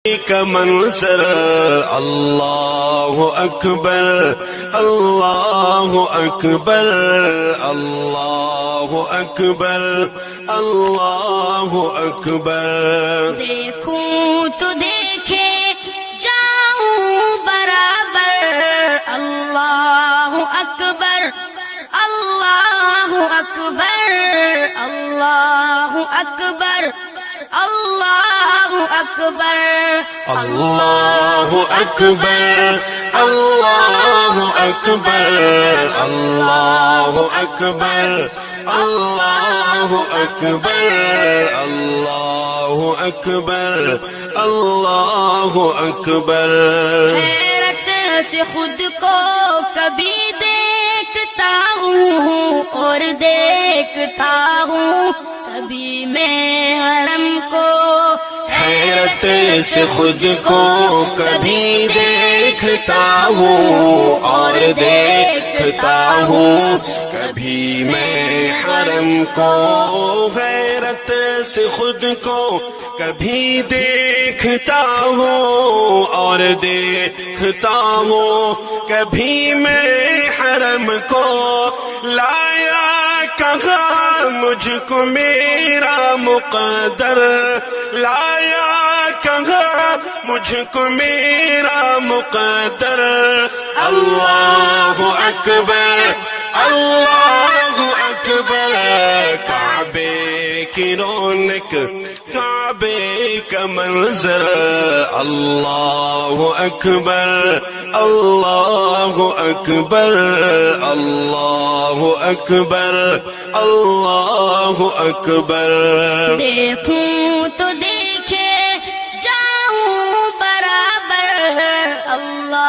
کا منظر اللہ اکبر اللہ اکبر اللہ اکبر اللہ اکبر دیکھوں تو دیکھے جاؤں برابر اللہ اکبر اللہ اکبر اللہ اکبر اللہ اکبر اللہ اکبر اللہ اکبر اللہ اکبر اللہ اکبر اللہ اکبر اللہ اکبر حیرت سے خود کو کبھی دیکھتا ہوں اور دیکھتا ہوں کبھی میں حرم کو حیرت سے خود کو کبھی دیکھتا ہوں اور دیکھتا ہوں کبھی میں حرم کو حیرت سے خود کو کبھی دیکھتا ہوں اور دیکھتا ہوں کبھی میں حرم کو لایا کہاں مجھ کو میرا مقدر لایا کہاں مجھ کو میرا مقدر اللہ اکبر اللہ اکبر کعبے کی رونق کعبے کا منظر اللہ اکبر اللہ اکبر اللہ اکبر اللہ اکبر دیکھوں